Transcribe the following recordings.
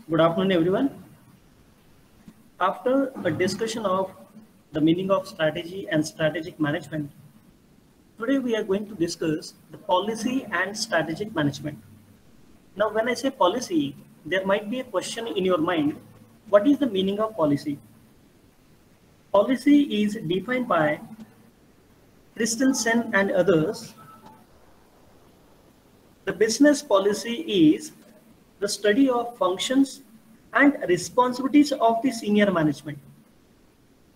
Good afternoon, everyone. After a discussion of the meaning of strategy and strategic management, today we are going to discuss the policy and strategic management. Now, when I say policy, there might be a question in your mind, what is the meaning of policy? Policy is defined by Christensen and others. The business policy is the study of functions and responsibilities of the senior management.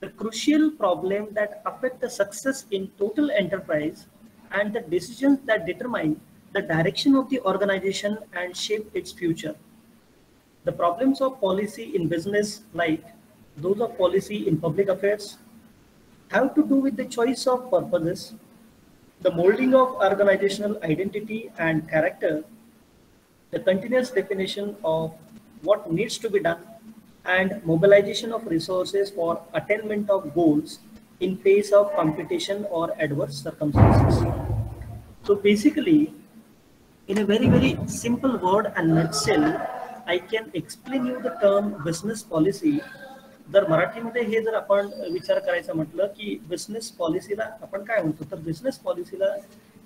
The crucial problem that affect the success in total enterprise and the decisions that determine the direction of the organization and shape its future. The problems of policy in business, like those of policy in public affairs, have to do with the choice of purposes, the molding of organizational identity and character, the continuous definition of what needs to be done, and mobilization of resources for attainment of goals in face of competition or adverse circumstances. So basically, in a very simple word and nutshell, I can explain you the term business policy. जर मराठीमध्ये हे जर आपण विचार करायचा म्हटलं की business पॉलिसीला आपण काय म्हणतो, तर बिझनेस पॉलिसीला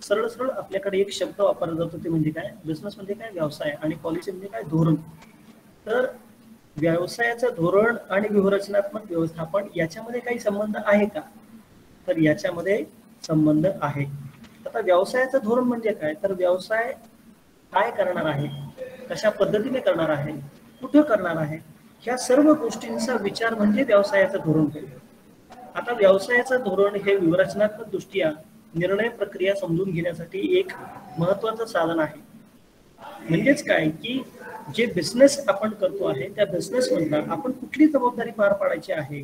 सरळ सरळ आपल्याकडे एक शब्द वापरला जातो, ते म्हणजे काय, बिझनेस म्हणजे काय, व्यवसाय, आणि पॉलिसी म्हणजे काय, धोरण. तर व्यवसायाचं धोरण आणि व्यूहरचनात्मक व्यवस्थापन याच्यामध्ये काही संबंध आहे का, तर याच्यामध्ये संबंध आहे. आता व्यवसायाचं धोरण म्हणजे काय, तर व्यवसाय काय करणार आहे, कशा पद्धतीने करणार आहे, कुठं करणार आहे, ह्या सर्व गोष्टींचा विचार म्हणजे व्यवसायाचं धोरण होईल. आता व्यवसायाचं धोरण हे व्यूहरचनात्मक दृष्ट्या निर्णय प्रक्रिया समजून घेण्यासाठी एक महत्वाचं साधन आहे. म्हणजेच काय की जे बिझनेस आपण करतो आहे त्या बिझनेस मधला आपण कुठली जबाबदारी पार पाडायची आहे,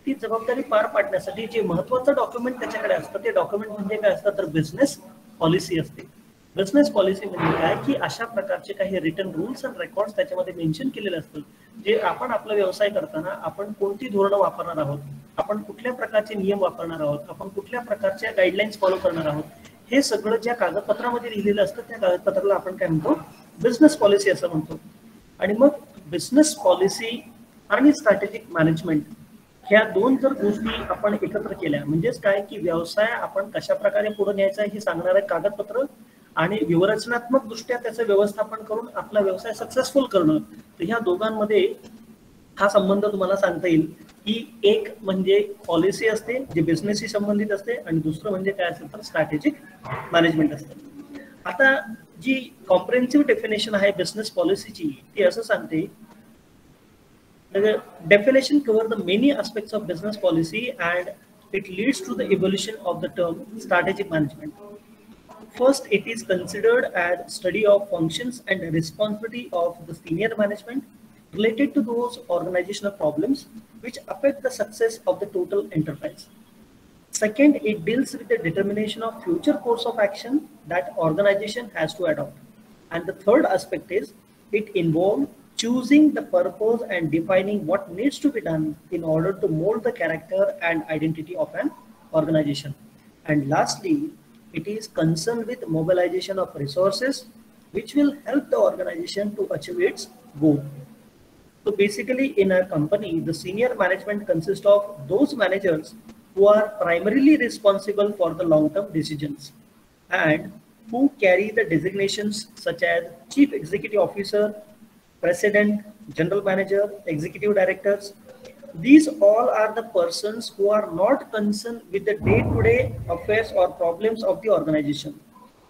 ती जबाबदारी पार पाडण्यासाठी जे महत्वाचं डॉक्युमेंट त्याच्याकडे असतं ते डॉक्युमेंट म्हणजे काय असतं, तर बिझनेस पॉलिसी असते. बिझनेस पॉलिसी म्हणजे काय की अशा प्रकारचे काही रिटन रूल्स अँड रेकॉर्ड्स त्याच्यामध्ये मेन्शन केलेले असतात, जे आपण आपला व्यवसाय करताना आपण कोणती धोरणं वापरणार आहोत, आपण कुठल्या प्रकारचे नियम वापरणार आहोत, आपण कुठल्या प्रकारच्या गाईडलाईन्स फॉलो करणार आहोत, हे सगळं ज्या कागदपत्रामध्ये लिहिलेलं असतं त्या कागदपत्राला आपण काय म्हणतो, बिझनेस पॉलिसी असं म्हणतो. आणि मग बिझनेस पॉलिसी आणि स्ट्रॅटेजिक मॅनेजमेंट ह्या दोन जर गोष्टी आपण एकत्र केल्या म्हणजेच काय की व्यवसाय आपण कशा प्रकारे पुढे न्यायचा हे सांगणारे कागदपत्र आणि व्यूहरचनात्मक दृष्ट्या त्याचं व्यवस्थापन करून आपला व्यवसाय सक्सेसफुल करणं, तर ह्या दोघांमध्ये हा संबंध तुम्हाला सांगता येईल की एक म्हणजे पॉलिसी असते जी बिझनेसशी संबंधित असते आणि दुसरं म्हणजे काय असेल तर स्ट्रॅटेजिक मॅनेजमेंट असते. आता जी कॉम्प्रिहेन्सिव्ह डेफिनेशन आहे बिझनेस पॉलिसीची ती असं सांगते, the definition covers the many aspects of business policy and it leads to the evolution of the term strategic management. First, it is considered as study of functions and responsibility of the senior management related to those organizational problems which affect the success of the total enterprise. Second, it deals with the determination of future course of action that organization has to adopt. And the third aspect is it involves choosing the purpose and defining what needs to be done in order to mold the character and identity of an organization. And lastly, it is concerned with mobilization of resources which will help the organization to achieve its goal. So basically in a company, the senior management consists of those managers who are primarily responsible for the long-term decisions and who carry the designations such as Chief Executive Officer, President, General Manager, Executive Directors. These all are the persons who are not concerned with the day-to-day affairs or problems of the organization,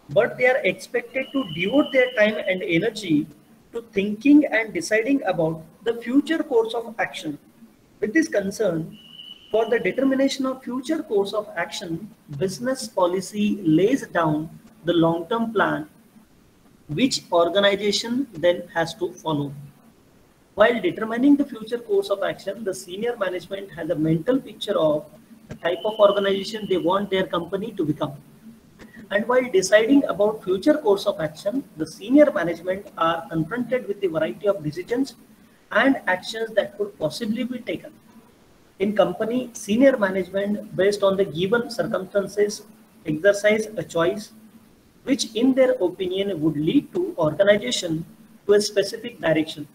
but they are expected to devote their time and energy to thinking and deciding about the future course of action. With this concern, for the determination of future course of action, business policy lays down the long-term plan which organization then has to follow. While determining the future course of action, the senior management has a mental picture of the type of organization they want their company to become. And while deciding about future course of action, the senior management are confronted with a variety of decisions and actions that could possibly be taken. In company, senior management, based on the given circumstances, exercise a choice which in their opinion would lead to organization to a specific direction.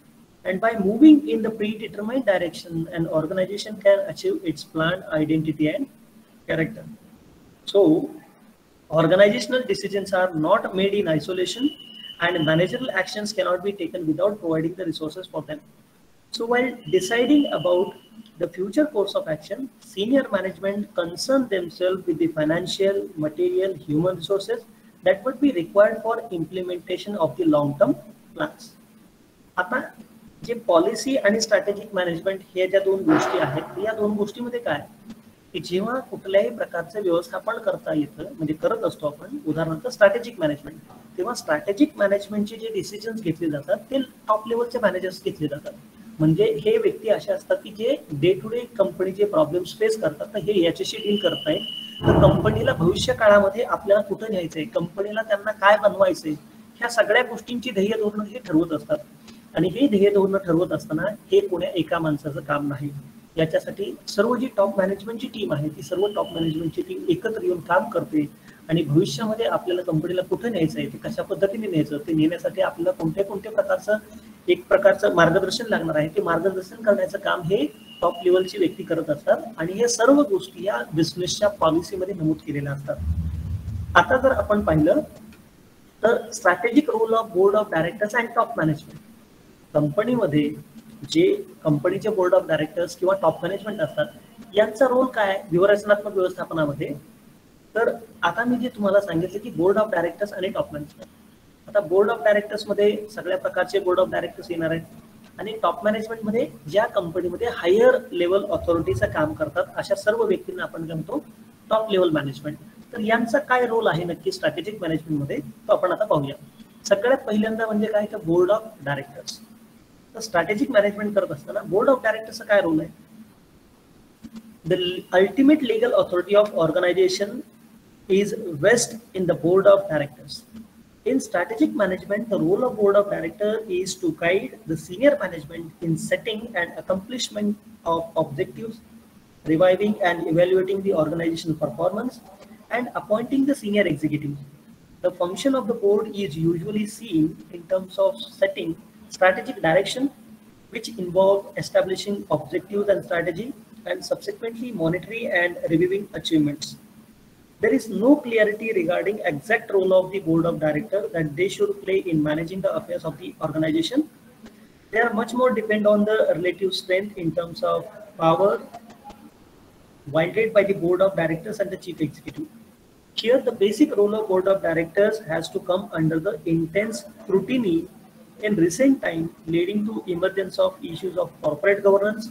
And by moving in the predetermined direction, an organization can achieve its planned identity and character. So, organizational decisions are not made in isolation, and managerial actions cannot be taken without providing the resources for them. So, while deciding about the future course of action, senior management concern themselves with the financial, material, human resources that would be required for implementation of the long-term plans. आता जे policy आणि strategic management हे ज्या दोन गोष्टी आहेत या दोन गोष्टीमध्ये काय की जेव्हा कुठल्याही प्रकारचं व्यवस्थापन करता येतं म्हणजे करत असतो आपण उदाहरणार्थ स्ट्रॅटेजिक मॅनेजमेंट तेव्हा स्ट्रॅटेजिक मॅनेजमेंटचे जे डिसिजन्स घेतले जातात ते टॉप लेवलचे मॅनेजर्स घेतले जातात म्हणजे हे व्यक्ती असे असतात की जे डे टू डे कंपनीचे प्रॉब्लेम्स फेस करतात तर हे याच्याशी डील करतायत तर कंपनीला भविष्य काळामध्ये आपल्याला कुठं न्यायचंय कंपनीला त्यांना काय बनवायचंय ह्या सगळ्या गोष्टींची ध्येय धोरणं हे ठरवत असतात आणि हे ध्येय धोरणं ठरवत असताना हे कोण्या एका माणसाचं काम नाही याच्यासाठी सर्व जी टॉप मॅनेजमेंटची टीम आहे ती सर्व टॉप मॅनेजमेंटची टीम एकत्र येऊन काम करते आणि भविष्यामध्ये आपल्याला कंपनीला कुठे न्यायचं आहे ते कशा पद्धतीने न्यायचं ते नेण्यासाठी आपल्याला कोणत्या प्रकारचं एक प्रकारचं मार्गदर्शन लागणार आहे ते मार्गदर्शन करण्याचं काम हे टॉप लेवलची व्यक्ती करत असतात आणि हे सर्व गोष्टी या बिझनेसच्या पॉलिसीमध्ये नमूद केलेल्या असतात आता जर आपण पाहिलं तर strategic role of board of directors and top management कंपनीमध्ये जे कंपनीचे बोर्ड ऑफ डायरेक्टर्स किंवा टॉप मॅनेजमेंट असतात यांचा रोल काय व्यूहरचनात्मक व्यवस्थापनामध्ये तर आता मी जे तुम्हाला सांगितलं की बोर्ड ऑफ डायरेक्टर्स आणि टॉप मॅनेजमेंट आता बोर्ड ऑफ डायरेक्टर्स मध्ये सगळ्या प्रकारचे बोर्ड ऑफ डायरेक्टर्स येणार आहेत आणि टॉप मॅनेजमेंट मध्ये ज्या कंपनीमध्ये हायर लेवल ऑथॉरिटीचं काम करतात अशा सर्व व्यक्तींना आपण काय म्हणतो टॉप लेवल मॅनेजमेंट तर यांचा काय रोल आहे नक्की स्ट्रॅटेजिक मॅनेजमेंटमध्ये तो आपण आता पाहूया सगळ्यात पहिल्यांदा म्हणजे काय तर बोर्ड ऑफ डायरेक्टर्स तर स्ट्रॅटेजिक मॅनेजमेंट करत असताना बोर्ड ऑफ डायरेक्टर्सचा काय रोल आहे the ultimate legal authority of organisation is vest in the board of directors in strategic management the role of board of director is to guide the senior management in setting and accomplishment of objectives reviving and evaluating the organizational performance and appointing the senior executives the function of the board is usually seen in terms of setting strategic direction which involve establishing objectives and strategy and subsequently monitoring and reviewing achievements there is no clarity regarding exact role of the board of directors that they should play in managing the affairs of the organization. They are much more depend on the relative strength in terms of power wielded by the board of directors and the chief executive. Here, the basic role of board of directors has to come under the intense scrutiny in recent time, leading to emergence of issues of corporate governance,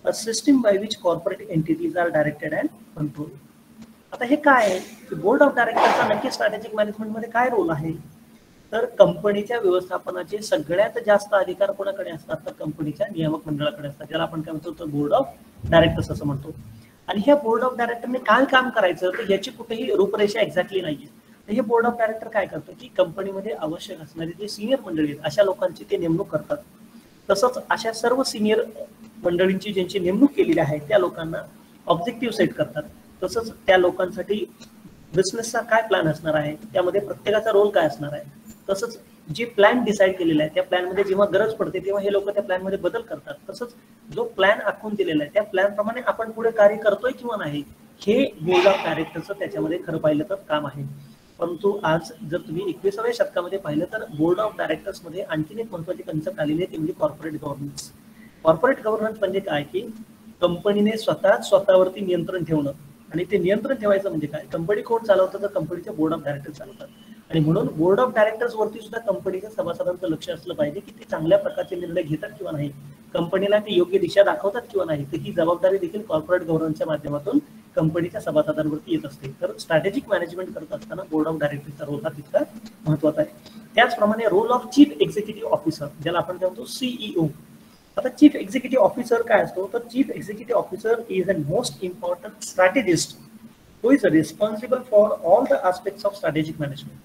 a system by which corporate entities are directed and controlled. आता हे काय आहे board of डायरेक्टरचा नक्की strategic management मध्ये काय role आहे तर कंपनीच्या व्यवस्थापनाचे सगळ्यात जास्त अधिकार कोणाकडे असतात तर कंपनीच्या नियामक मंडळाकडे असतात ज्याला आपण काय म्हणतो बोर्ड ऑफ डायरेक्टर्स असं म्हणतो आणि ह्या बोर्ड ऑफ डायरेक्टरने काय काम करायचं तर याची कुठेही रूपरेषा एक्झॅक्टली नाहीये तर हे बोर्ड ऑफ डायरेक्टर काय करतो की कंपनीमध्ये आवश्यक असणारे जे सिनियर मंडळी आहेत अशा लोकांची ते नेमणूक करतात तसंच अशा सर्व सिनियर मंडळींची ज्यांची नेमणूक केलेली आहे त्या लोकांना ऑब्जेक्टिव्ह सेट करतात तसंच त्या लोकांसाठी बिझनेसचा काय प्लॅन असणार आहे त्यामध्ये प्रत्येकाचा रोल काय असणार आहे तसंच जे प्लॅन डिसाईड केलेला आहे त्या प्लॅनमध्ये जेव्हा गरज पडते तेव्हा हे लोक त्या प्लॅनमध्ये बदल करतात तसंच जो प्लॅन आखून दिलेला आहे त्या प्लॅन प्रमाणे आपण पुढे कार्य करतोय किंवा नाही हे बोर्ड ऑफ डायरेक्टरचं त्याच्यामध्ये खरं पाहिलं तर काम आहे परंतु आज जर तुम्ही 21व्या शतकामध्ये पाहिलं तर बोर्ड ऑफ डायरेक्टर्स मध्ये आणखीन एक महत्वाची कन्सेप्ट आलेली आहे ती म्हणजे कॉर्पोरेट गव्हर्नन्स कॉर्पोरेट गव्हर्नन्स म्हणजे काय की कंपनीने स्वतःवरती नियंत्रण ठेवणं आणि ते नियंत्रण ठेवायचं म्हणजे काय कंपनी कोण चालवतं तर कंपनीचे बोर्ड ऑफ डायरेक्टर्स चालवतात आणि म्हणून बोर्ड ऑफ डायरेक्टर्स वरती सुद्धा कंपनीच्या सभासदांचं लक्ष असलं पाहिजे की ते चांगल्या प्रकारचे निर्णय घेतात किंवा नाही कंपनीला ते योग्य दिशा दाखवतात किंवा नाही तर ही जबाबदारी देखील कॉर्पोरेट गव्हर्नन्सच्या माध्यमातून कंपनीच्या सभासदांवरती येत असते तर स्ट्रॅटेजिक मॅनेजमेंट करत असताना बोर्ड ऑफ डायरेक्टर्सचा रोल हा तितका महत्वाचा आहे त्याचप्रमाणे role of chief executive officer ज्याला आपण काय म्हणतो सीईओ आता चीफ एक्झिक्युटिव्ह ऑफिसर काय असतो तर chief executive officer is a most important strategist who is responsible for all the aspects of strategic management.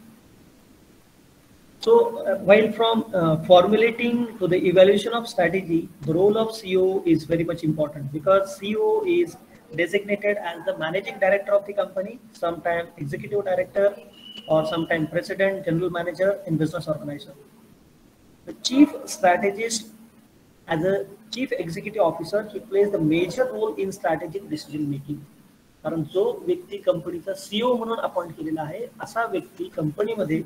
So while from formulating to the evaluation of strategy, the role of CEO is very much important because CEO is designated as the managing director of the company, sometimes executive director or sometimes president, general manager in business organization. The chief strategist As a chief executive officer, he plays the major role in strategic decision making. कारण जो व्यक्ती कंपनीचा CEO म्हणून appoint केलेला आहे असा व्यक्ती कंपनीमध्ये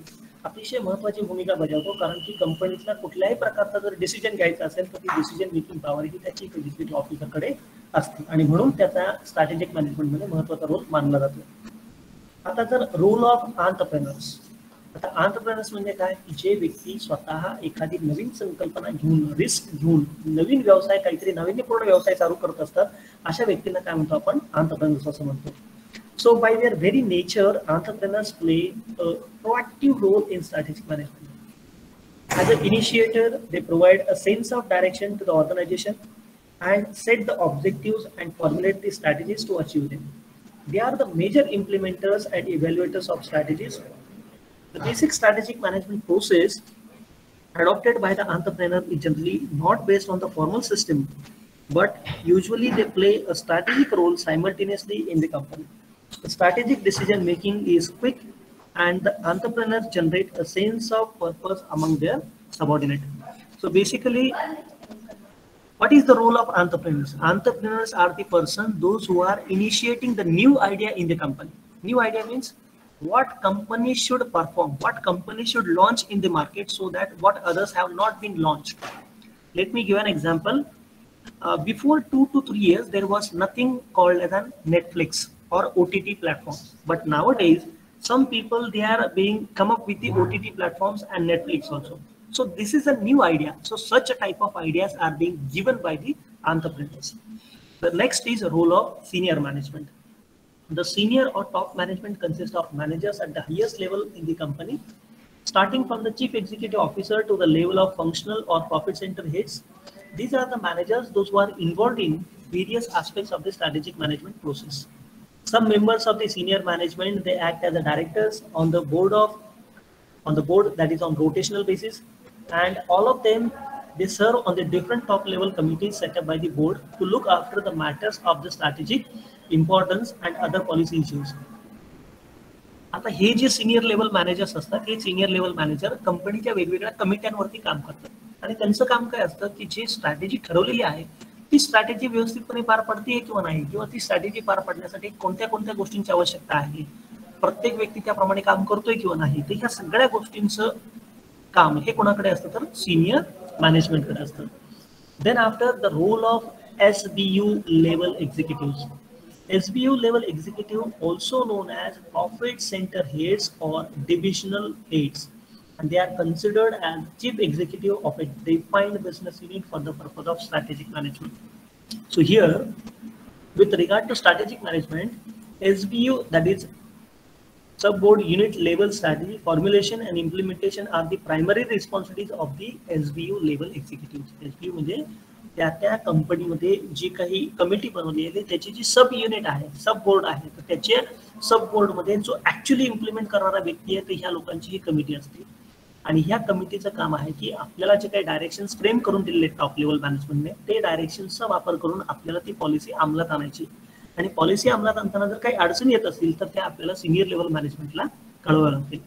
अतिशय महत्त्वाची भूमिका बजावतो, कारण की कंपनीतला कुठल्याही प्रकारचा जर डिसिजन घ्यायचा असेल तर ती डिसिजन मेकिंग पॉवर ही त्या चीफ एक्झिक्युटिव्ह ऑफिसरकडे असते आणि म्हणून त्याचा स्ट्रॅटेजिक मॅनेजमेंटमध्ये महत्त्वाचा रोल मानला जातो. आता जर रोल ऑफ एंटरप्रेन्योर्स, आता एंटरप्रेन्योर्स म्हणजे काय, जे व्यक्ती स्वतः एखादी नवीन संकल्पना घेऊन रिस्क घेऊन नवीन व्यवसाय काहीतरी नाविन्यपूर्ण व्यवसाय चालू करत असतात अशा व्यक्तींना काय म्हणतो आपण, एंटरप्रेन्योर्स असं म्हणतो. So by their very nature, entrepreneurs play a proactive role in strategic management. As an initiator, they provide a sense of direction to the organization and set the objectives and formulate the strategies to achieve them. They are the major implementers and evaluators of strategies. The basic strategic management process adopted by the entrepreneur is generally not based on the formal system, but usually they play a strategic role simultaneously in the company. The strategic decision making is quick and the entrepreneurs generate a sense of purpose among their subordinates. So basically, what is the role of entrepreneurs? Entrepreneurs are the person, those who are initiating the new idea in the company. New idea means what company should perform, what company should launch in the market so that what others have not been launched. Let me give an example. Before 2 to 3 years, there was nothing called as an Netflix or OTT platforms. But nowadays, some people, they are being come up with the OTT platforms and Netflix also. So this is a new idea. So such a type of ideas are being given by the entrepreneurs. The next is a role of senior management. The senior or top management consists of managers at the highest level in the company, starting from the chief executive officer to the level of functional or profit center heads. These are the managers, those who are involved in various aspects of the strategic management process. Some members of the senior management, they act as the directors on the board that is on rotational basis, and all of them, they serve on the different top level committees set up by the board to look after the matters of the strategic importance and other policy issues. आता हे जे senior level managers असतात, हे senior level manager कंपनीच्या वेगवेगळ्या कमिट्यांवरती काम करतात आणि त्यांचं काम काय असतं की जे स्ट्रॅटेजी ठरवलेली आहे ती स्ट्रॅटेजी व्यवस्थितपणे पार पडते किंवा नाही, किंवा ती स्ट्रॅटेजी पार पडण्यासाठी कोणत्या कोणत्या गोष्टींची आवश्यकता आहे, प्रत्येक व्यक्ती त्याप्रमाणे काम करतोय किंवा नाही, तर ह्या सगळ्या गोष्टींचं काम हे कोणाकडे असतं तर सिनियर मॅनेजमेंटकडे असतं. Then after the role of SBU level executives. SBU level executive, also known as profit center heads or divisional heads, and they are considered as chief executive of a defined business unit for the purpose of strategic management. So here, with regard to strategic management, SBU, that is subboard unit level strategy formulation and implementation, are the primary responsibilities of the SBU level executives. SBU म्हणजे त्या कंपनीमध्ये जी काही committee बनवली आहे त्याची जी sub unit आहे, सब board आहे, तर त्याच्या सब बोर्डमध्ये जो ऍक्च्युअली इम्प्लिमेंट करणारा व्यक्ती आहे, तर ह्या लोकांची ही कमिटी असते. आणि ह्या कमिटीचं काम आहे की आपल्याला जे काही डायरेक्शन्स फ्रेम करून दिलेले टॉप लेवल मॅनेजमेंटने, ते डायरेक्शन्सचा वापर करून आपल्याला ती पॉलिसी अंमलात आणायची, आणि पॉलिसी अंमलात आणताना जर काही अडचणी येत असतील तर त्या आपल्याला सिनियर लेवल मॅनेजमेंटला कळवाव्या लागतील.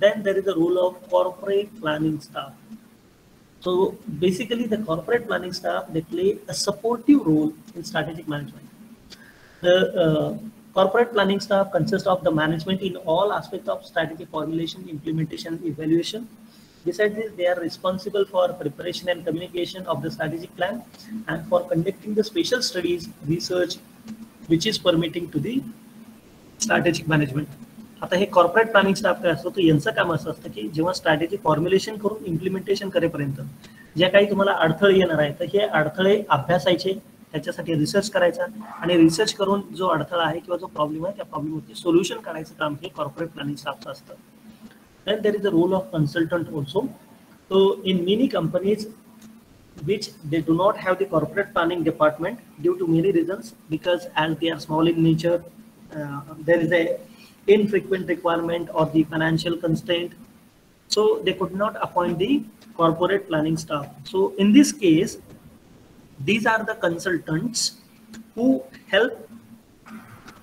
Then there is a role of corporate planning staff. So basically, the corporate planning staff, they play a supportive role in strategic management. The corporate planning staff consists of the management in all aspects of strategy formulation, implementation, evaluation. Besides this, they are responsible for preparation and communication of the strategic plan and for conducting the special studies, research, which is permitting to the strategic management. आता हे corporate planning staff काय असतो, तर यांचं काम असं असतं की जेव्हा स्ट्रॅटेजी फॉर्म्युलेशन करून इम्प्लिमेंटेशन करेपर्यंत ज्या काही तुम्हाला अडथळे येणार आहे, तर हे अडथळे अभ्यासायचे, त्याच्यासाठी रिसर्च करायचा, आणि रिसर्च करून जो अडथळा आहे किंवा जो प्रॉब्लेम आहे त्या प्रॉब्लेमवरती सोल्युशन काढायचं काम हे कॉर्पोरेट प्लॅनिंग स्टाफचं असतं. Then there is the role of consultant also. So in many companies which they do not have the corporate planning department due to many reasons, because as they are small in nature, there is a infrequent requirement or the financial constraint, so they could not appoint the corporate planning staff. So in this case, these are the consultants who help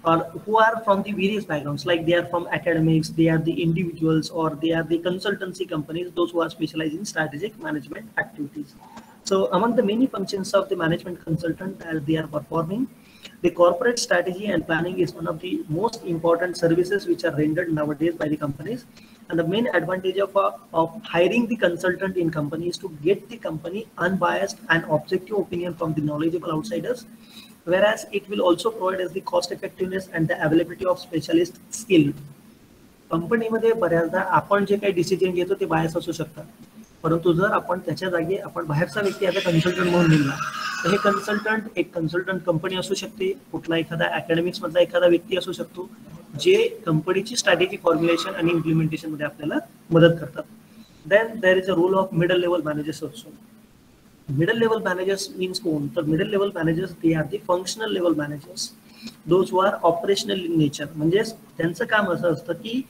or who are from the various backgrounds, like they are from academics, they are the individuals, or they are the consultancy companies, those who are specialized in strategic management activities. So among the many functions of the management consultant as they are performing, the corporate strategy and planning is one of the most important services which are rendered nowadays by the companies. And the main advantage of hiring the consultant in companies to get the company unbiased and objective opinion from the knowledgeable outsiders, whereas it will also provide us the cost effectiveness and the availability of specialist skill. कंपनीमध्ये बऱ्याचदा आपण जे काही decision घेतो ते bias असू शकतात, परंतु जर आपण त्याच्या जागी आपण बाहेरचा व्यक्ती ॲज अ कन्सल्टंट म्हणून नेमला तर हे कन्सल्टंट एक कन्सल्टंट कंपनी असू शकते, कुठला एखादा अकॅडमिक्स मधला एखादा व्यक्ती असू शकतो जे कंपनीची स्ट्रॅटेजी फॉर्म्युलेशन आणि इम्प्लिमेंटेशन मध्ये आपल्याला मदत करतात. Then there is a role of middle level managers also. Middle level managers means कोण, तर middle level managers they are the functional level managers, those who are operational in nature. म्हणजे त्यांचं काम असं असतं की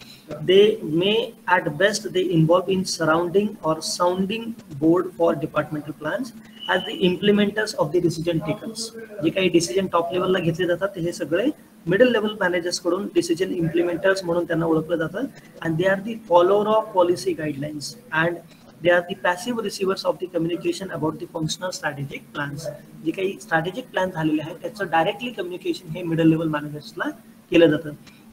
they may at best they involve in surrounding or sounding board for departmental plans as the implementers of the decision takers. जे काही decision top लेवलला घेतले जातात हे सगळे मिडल लेवल मॅनेजर्स कडून डिसिजन इम्प्लिमेंटर्स म्हणून त्यांना ओळखलं जातं. And they are the follower of policy guidelines and they are the passive receivers of the communication about the functional strategic plans. जे काही strategic plan झालेले आहेत त्याचं डायरेक्टली कम्युनिकेशन हे मिडल लेवल मॅनेजर्सला केलं जातं.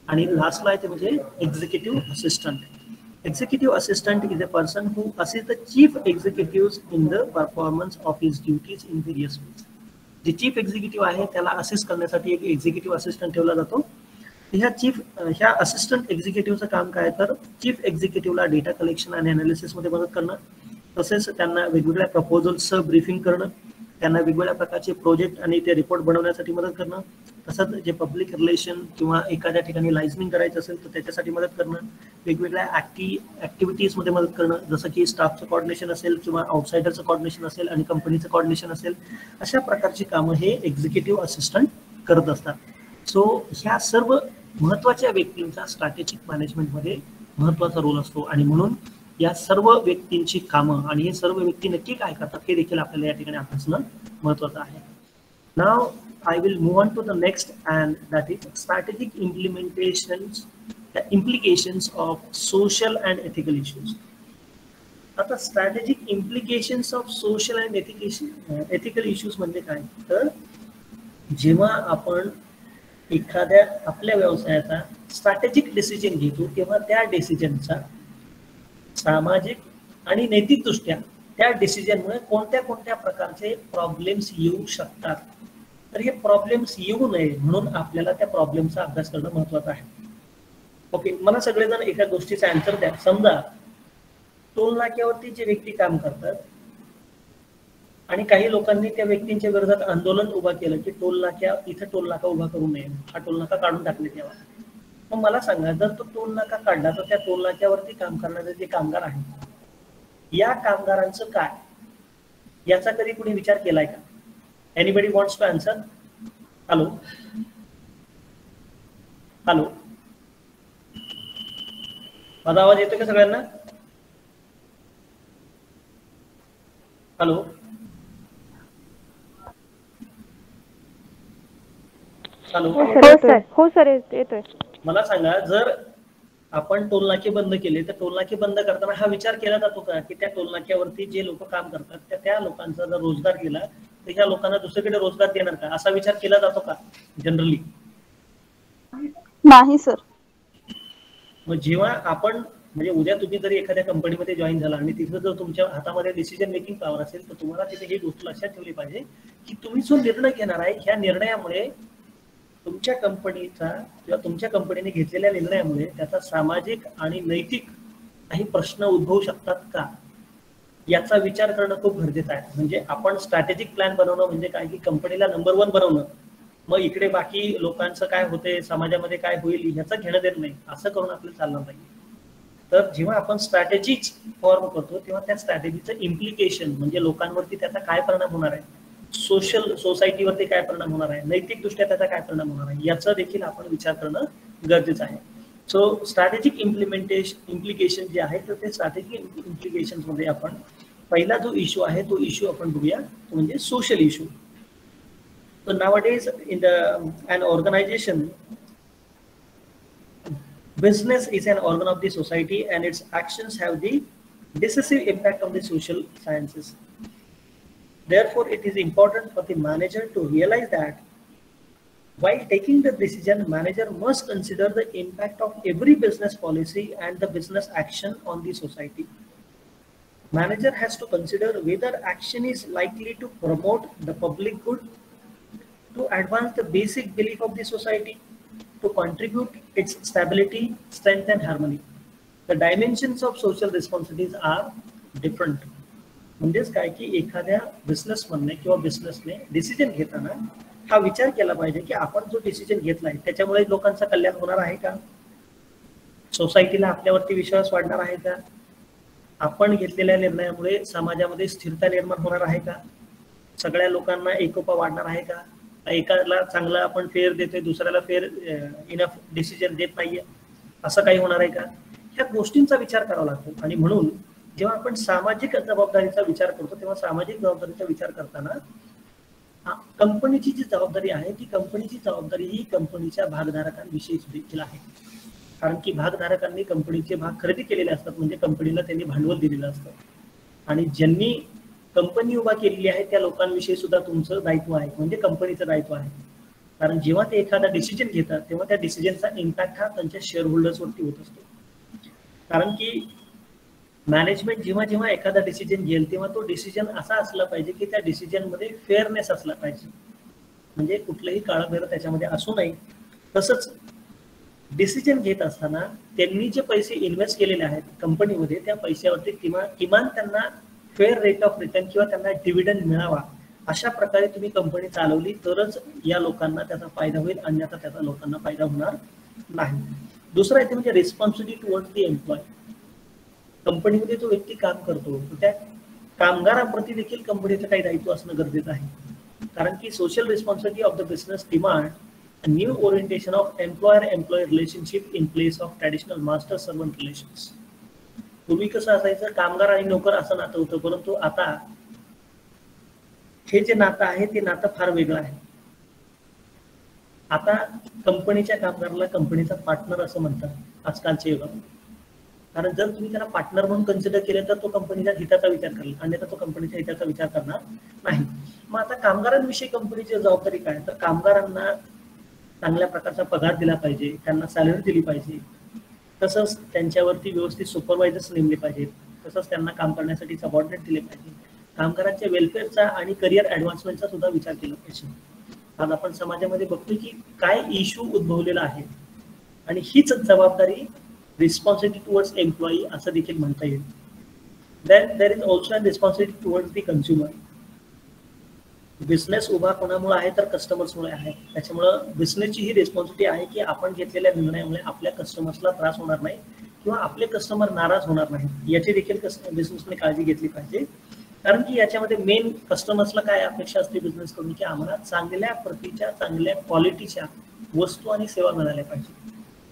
आणि लास्टला आहे ते म्हणजे executive assistant. Executive assistant is a person who assist the chief executive in the performance of his duties in various ways. जे चीफ एक्झिक्युटिव्ह आहे त्याला असिस्ट करण्यासाठी एक एक्झिक्युटिव्ह असिस्टंट ठेवला जातो. ह्या असिस्टंट एक्झिक्युटिव्हचं काम काय, तर चीफ एक्झिक्युटिव्हला डेटा कलेक्शन आणि अनालिसिसमध्ये मदत करणं, तसेच त्यांना वेगवेगळ्या प्रपोजल्सचं ब्रीफिंग करणं, त्यांना वेगवेगळ्या प्रकारचे प्रोजेक्ट आणि ते रिपोर्ट बनवण्यासाठी मदत करणं, तसंच जे पब्लिक रिलेशन किंवा एखाद्या ठिकाणी लायसनिंग करायचं असेल तर त्याच्यासाठी मदत करणं, वेगवेगळ्या ॲक्टिव्हिटीजमध्ये मदत करणं, जसं की स्टाफचं कॉर्डिनेशन असेल किंवा आउटसायडरचं कॉर्डिनेशन असेल आणि कंपनीचं कॉर्डिनेशन असेल, अशा प्रकारची कामं हे एक्झिक्युटिव्ह असिस्टंट करत असतात. सो ह्या सर्व महत्वाच्या व्यक्तींचा स्ट्रॅटेजिक मॅनेजमेंटमध्ये महत्वाचा रोल असतो आणि म्हणून या सर्व व्यक्तींची कामं आणि हे सर्व व्यक्ती नक्की काय करतात हे देखील आपल्याला या ठिकाणी अभ्यासणं महत्वाचं आहे. Now I will move on to the next and that is strategic implications of social and ethical issues. आता strategic implications of social and ethical issues म्हणजे काय, तर जेव्हा आपण एखाद्या आपल्या व्यवसायाचा स्ट्रॅटेजिक डिसिजन घेतो तेव्हा त्या डिसिजनचा सामाजिक आणि नैतिकदृष्ट्या त्या डिसिजनमुळे कोणत्या कोणत्या प्रकारचे प्रॉब्लेम्स येऊ शकतात. तर हे प्रॉब्लेम्स येऊ नये म्हणून आपल्याला त्या प्रॉब्लेमचा अभ्यास करणं महत्वाचं आहे. ओके, मला सगळेजण एका गोष्टीचा आन्सर द्या. समजा टोल नाक्यावरती जे व्यक्ती काम करतात आणि काही लोकांनी त्या व्यक्तींच्या विरोधात आंदोलन उभा केलं की इथं टोल नाका उभा करू नये, हा टोल नाका काढून टाकण्यात यावा. मग मला सांगा, जर तो टोल नाका काढला तर त्या टोल नाक्यावरती काम करणारे जे कामगार आहेत या कामगारांचं काय, याचा कधी कुणी विचार केलाय का? Anybody wants to answer? Hello hello, माझा आवाज येतोय का सगळ्यांना? हॅलो हॅलो, हो सर येतोय. मला सांगा, जर आपण टोल नाके बंद केले तर टोल नाके बंद करताना हा विचार केला जातो का की त्या टोल नाक्यावरती जे लोक काम करतात त्या लोकांचा जर रोजगार गेला तर ह्या लोकांना दुसरीकडे रोजगार देणार का, असा विचार केला जातो का जनरली? नाही सर. मग जेव्हा आपण म्हणजे उद्या तुम्ही जरी एखाद्या कंपनीमध्ये जॉईन झाला आणि तिथं जर तुमच्या हातामध्ये डिसिजन मेकिंग पॉवर असेल तर तुम्हाला तिथे ही गोष्ट लक्षात ठेवली पाहिजे की तुम्ही जो निर्णय घेणार आहे ह्या निर्णयामुळे तुमच्या कंपनीचा किंवा तुमच्या कंपनीने घेतलेल्या निर्णयामुळे त्याचा सामाजिक आणि नैतिक काही प्रश्न उद्भवू शकतात का, याचा विचार करणं खूप गरजेचं आहे. म्हणजे आपण स्ट्रॅटेजिक प्लॅन बनवणं म्हणजे काय की कंपनीला नंबर 1 बनवणं, मग इकडे बाकी लोकांचं काय होते, समाजामध्ये काय होईल ह्याचं घेणं देणं नाही, असं करून आपल्याला चालणार नाही. तर जेव्हा आपण स्ट्रॅटेजी फॉर्म करतो तेव्हा त्या स्ट्रॅटेजीचं इम्प्लिकेशन म्हणजे लोकांवरती त्याचा काय परिणाम होणार आहे, सोसायटीवरती काय परिणाम होणार आहे, नैतिकदृष्ट्या त्याचा काय परिणाम होणार आहे, याचा देखील आपण विचार करणं गरजेचं आहे. सो स्ट्रॅटेजिक इम्प्लिकेशन जे आहे तर ते स्ट्रॅटेजिक इम्प्लिकेशन मध्ये आपण पहिला जो इश्यू आहे तो इश्यू आपण बघूया, तो म्हणजे social issue. So nowadays in an organization, business is an organ of the society and its actions have the decisive impact on the social sciences. Therefore, it is important for the manager to realize that while taking the decision, manager must consider the impact of every business policy and the business action on the society. Manager has to consider whether action is likely to promote the public good, to advance the basic belief of the society, to contribute its stability, strength and harmony. The dimensions of social responsibilities are different. म्हणजेच काय की एखाद्या बिझनेसमनने किंवा बिझनेसने decision घेताना हा विचार केला पाहिजे की आपण जो डिसिजन घेतलाय त्याच्यामुळे लोकांचं कल्याण होणार आहे का, सोसायटीला आपल्यावरती विश्वास वाढणार आहे का, आपण घेतलेल्या निर्णयामुळे समाजामध्ये स्थिरता निर्माण होणार आहे का, सगळ्या लोकांना एकोपा वाढणार आहे का, एकाला चांगला आपण फेअर देतोय दुसऱ्याला फेअर इनफ डिसिजन देत नाहीये, असं काही होणार आहे का, ह्या गोष्टींचा विचार करावा लागतो. आणि म्हणून जेव्हा आपण सामाजिक जबाबदारीचा विचार करतो तेव्हा सामाजिक जबाबदारीचा विचार करताना कंपनीची जी जबाबदारी आहे ती कंपनीची जबाबदारी ही कंपनीच्या भागधारकांविषयीच देखील आहे. कारण की भागधारकांनी कंपनीचे भाग खरेदी केलेले असतात, म्हणजे कंपनीला त्यांनी भांडवल दिलेलं असतं आणि ज्यांनी कंपनी उभा केलेली आहे त्या लोकांविषयी सुद्धा तुमचं दायित्व आहे, म्हणजे कंपनीचं दायित्व आहे. कारण जेव्हा ते एखादा डिसिजन घेतात तेव्हा त्या डिसिजनचा इम्पॅक्ट हा त्यांच्या शेअर होल्डर्सवरती होत असतो. कारण की मॅनेजमेंट जेव्हा जेव्हा एखादा डिसिजन घेईल तेव्हा तो डिसिजन असा असला पाहिजे की त्या डिसिजनमध्ये फेअरनेस असला पाहिजे, म्हणजे कुठलंही काळभैर त्याच्यामध्ये असू नये. तसंच डिसिजन घेत असताना त्यांनी जे पैसे इन्व्हेस्ट केलेले आहेत कंपनीमध्ये त्या पैशावरती किमान त्यांना फेअर रेट ऑफ रिटर्न किंवा त्यांना डिव्हिडंड मिळावा अशा प्रकारे तुम्ही कंपनी चालवली तरच या लोकांना त्याचा फायदा होईल, अन्यथा त्याचा लोकांना फायदा होणार नाही. दुसरं आहे ते म्हणजे रिस्पॉन्सिबिलिटी टुवर्ड्स द एम्प्लॉय. कंपनीमध्ये जो व्यक्ती काम करतो त्या कामगारांप्रती देखील कंपनीचं काही दायित्व असणं गरजेचं आहे. कारण की social responsibility of the business demand a new orientation of employer-employee relationship in place of traditional master-servant relations. पूर्वी कसं असायचं, कामगार आणि नोकर असं नातं होतं, परंतु आता हे जे नातं आहे ते नातं फार वेगळं आहे. आता कंपनीच्या कामगाराला कंपनीचा पार्टनर असं म्हणतात आजकालच्या युगात. कारण जर तुम्ही त्याला पार्टनर म्हणून कन्सिडर केले तर तो कंपनीच्या हिताचा विचार करेल, अन्यथा तो कंपनीच्या हिताचा विचार करणार नाही. मग आता कामगारांविषयी कंपनीची जबाबदारी काय, तर कामगारांना चांगल्या प्रकारचा पगार दिला पाहिजे, त्यांना सॅलरी दिली पाहिजे, तसंच त्यांच्यावरती व्यवस्थित सुपरवायझर्स नेमले पाहिजेत, तसंच त्यांना काम करण्यासाठी सबऑर्डिनेट दिले पाहिजे, कामगारांच्या वेलफेअरचा आणि करिअर ॲडव्हान्समेंटचा सुद्धा विचार केला पाहिजे. आज आपण समाजामध्ये बघतोय की काय इश्यू उद्भवलेला आहे आणि हीच जबाबदारी रिस्पॉन्सिबिलिटी टुवर्ड्स एम्प्लॉई असं देखील म्हणता येईल. Then there is also a responsibility towards the consumer. Business उभा कोणामुळे आहे तर कस्टमर्समुळे आहे. त्याच्यामुळं बिझनेसची ही रिस्पॉन्सिबिलिटी आहे की आपण घेतलेल्या निर्णयामुळे आपल्या कस्टमर्सला त्रास होणार नाही किंवा आपले कस्टमर नाराज होणार नाही, याची देखील बिझनेसने काळजी घेतली पाहिजे. कारण की याच्यामध्ये मेन कस्टमर्सला काय अपेक्षा असते बिझनेस कडून, की आम्हाला चांगल्या प्रतीच्या चांगल्या क्वालिटीच्या वस्तू आणि सेवा मिळाल्या पाहिजे.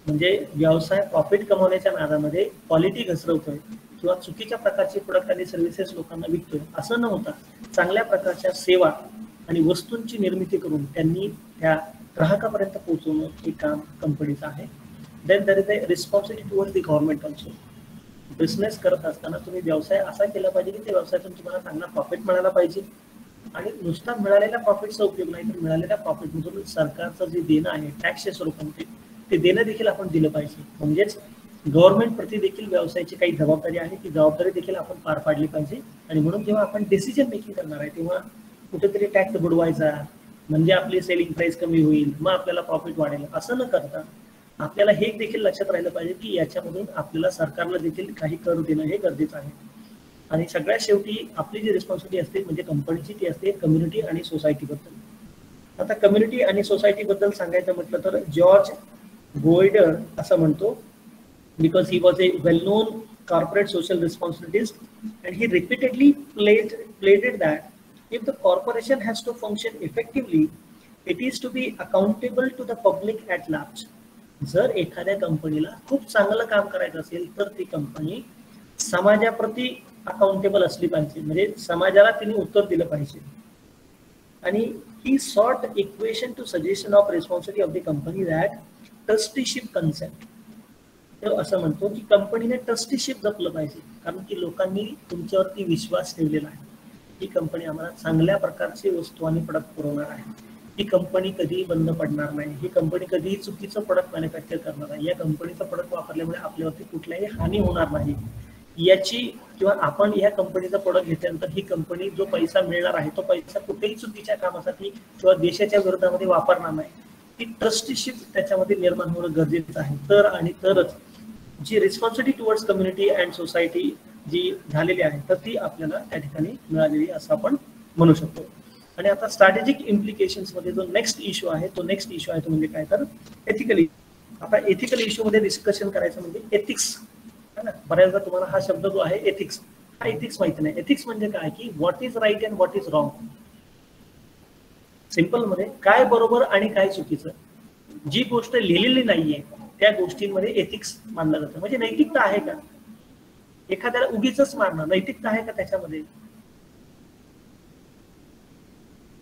म्हणजे व्यवसाय प्रॉफिट कमवण्याच्या नादामध्ये क्वालिटी घसरवतोय किंवा चुकीच्या प्रकारचे प्रोडक्ट आणि सर्व्हिसेस लोकांना विकतोय असं न होता चांगल्या प्रकारच्या सेवा आणि वस्तूंची निर्मिती करून त्यांनी त्या ग्राहकापर्यंत पोहोचवणं हे काम कंपनीचं आहे. Then there is a responsibility towards the government also. Business करत असताना तुम्ही व्यवसाय असा केला पाहिजे की त्या व्यवसायातून तुम्हाला चांगला प्रॉफिट मिळाला पाहिजे आणि नुसता मिळालेल्या प्रॉफिटचा उपयोग नाही तर मिळालेल्या प्रॉफिटमधून सरकारचं जे देणं आहे टॅक्सच्या स्वरूपामध्ये ते देणं देखील आपण दिलं पाहिजे. म्हणजेच गव्हर्नमेंट प्रती देखील व्यवसायाची काही जबाबदारी आहे, ती जबाबदारी देखील आपण पार पाडली पाहिजे. आणि म्हणून जेव्हा आपण डिसिजन मेकिंग करणार आहे तेव्हा कुठेतरी टॅक्स बुडवायचा म्हणजे आपली सेलिंग प्राइस कमी होईल, मग आपल्याला प्रॉफिट वाढेल असं न करता आपल्याला हे देखील लक्षात राहिलं पाहिजे की याच्यामधून आपल्याला सरकारला देखील काही कर देणं हे गरजेचं आहे. आणि सगळ्यात शेवटी आपली जी रिस्पॉन्सिबिलिटी असते म्हणजे कंपनीची ती असते कम्युनिटी आणि सोसायटीबद्दल. आता कम्युनिटी आणि सोसायटीबद्दल सांगायचं म्हटलं तर जॉर्ज गोयडर असं म्हणतो, because he was a well-known corporate social responsibilist and he repeatedly played that if the corporation has to function effectively, it is to be accountable to the public at large. जर एखाद्या कंपनीला खूप चांगलं काम करायचं असेल तर ती कंपनी समाजाप्रती अकाउंटेबल असली पाहिजे, म्हणजे समाजाला तिने उत्तर दिलं पाहिजे. आणि ही sort equation to suggestion of responsibility of the company that trusteeship concept. असं म्हणतो की कंपनीने ट्रस्टीशिप जपलं पाहिजे कारण की लोकांनी तुमच्यावरती विश्वास ठेवलेला आहे. ही कंपनी आम्हाला चांगल्या प्रकारची वस्तू आणि प्रोडक्ट पुरवणार आहे, ही कंपनी कधीही बंद पडणार नाही, ही कंपनी कधीही चुकीचं प्रोडक्ट मॅन्युफॅक्चर करणार नाही, या कंपनीचं प्रोडक्ट वापरल्यामुळे आपल्यावरती कुठल्याही हानी होणार नाही याची, किंवा आपण या कंपनीचा प्रोडक्ट घेतल्यानंतर ही कंपनी जो पैसा मिळणार आहे तो पैसा कुठेही चुकीच्या कामासाठी किंवा देशाच्या विरोधामध्ये वापरणार नाही, ती ट्रस्टीशिप त्याच्यामध्ये निर्माण होणं गरजेचं आहे. तर आणि तरच जी responsibility towards community and society जी झालेली आहे तर ती आपल्याला त्या ठिकाणी मिळालेली असं आपण म्हणू शकतो. आणि आता स्ट्रॅटेजिक इम्प्लिकेशन्स मध्ये जो नेक्स्ट इश्यू आहे तो म्हणजे काय, तर एथिकल. आता एथिकल इश्यू मध्ये डिस्कशन करायचं म्हणजे एथिक्स. बऱ्याचदा तुम्हाला हा शब्द जो आहे एथिक्स, हा एथिक्स माहिती नाही. एथिक्स म्हणजे काय की what is right and what is wrong. Simple मध्ये काय बरोबर आणि काय चुकीचं, जी गोष्ट लिहिलेली नाहीये त्या गोष्टींमध्ये एथिक्स मानलं जातं. म्हणजे नैतिकता आहे का, एखाद्याला उगीच मारणं, नैतिकता आहे का त्याच्यामध्ये.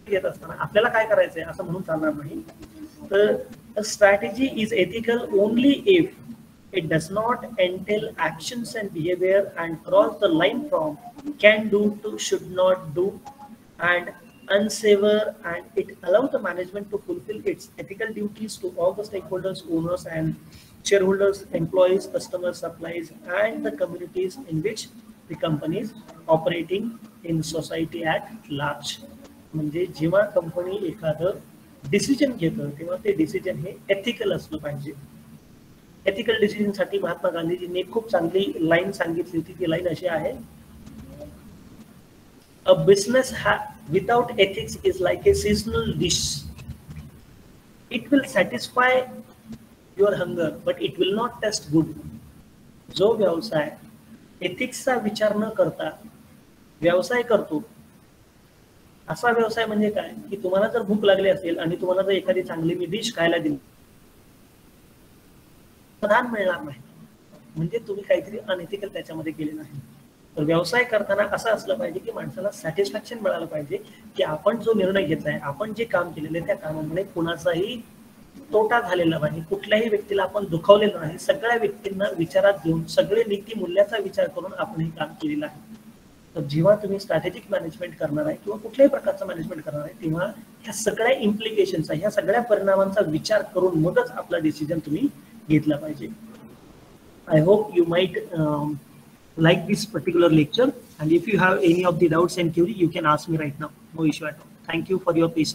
येत असताना आपल्याला काय करायचंय असं म्हणून चालणार नाही. तर strategy is ethical only if it does not entail actions and behavior and cross the line from can do to should not do and unsavor, and it allows the management to fulfill its ethical duties to all the stakeholders, owners and shareholders, employees, customers, suppliers and the communities in which the company is operating in society at large. म्हणजे जेव्हा company एखादं decision घेतं तेव्हा ते decision हे ethical असलं पाहिजे. Ethical decision साठी महात्मा गांधीजींनी खूप चांगली लाईन सांगितली होती. ती लाईन अशी आहे, a business without ethics is like a seasonal dish. It will satisfy your hunger but it will not taste good. जो व्यवसाय एथिक्सचा विचार न करता व्यवसाय करतो असा व्यवसाय म्हणजे काय की तुम्हाला जर भूक लागली असेल आणि तुम्हाला जर एखादी चांगली मी डिश खायला दिली समाधान मिळणार नाही, म्हणजे तुम्ही काहीतरी अनएथिकल त्याच्यामध्ये केले नाही. तर व्यवसाय करताना असं असलं पाहिजे की माणसाला सॅटिस्फॅक्शन मिळालं पाहिजे की आपण जो निर्णय घेतलाय, आपण जे काम केलेलं आहे त्या कामामुळे कुणाचाही तोटा झालेला नाही, कुठल्याही व्यक्तीला आपण दुखावलेलं नाही, सगळ्या व्यक्तींना विचारात घेऊन सगळे नीती मूल्याचा विचार करून आपण हे काम केलेलं आहे. तर जेव्हा तुम्ही स्ट्रॅटेजिक मॅनेजमेंट करणार आहे किंवा कुठल्याही प्रकारचं मॅनेजमेंट करणार आहे तेव्हा ह्या सगळ्या इम्प्लिकेशनचा, ह्या सगळ्या परिणामांचा विचार करून मगच आपला डिसिजन तुम्ही घेतला पाहिजे. I hope you might like this particular lecture, and if you have any of the doubts and query you can ask me right now. No issue at all. Thank you for your patience.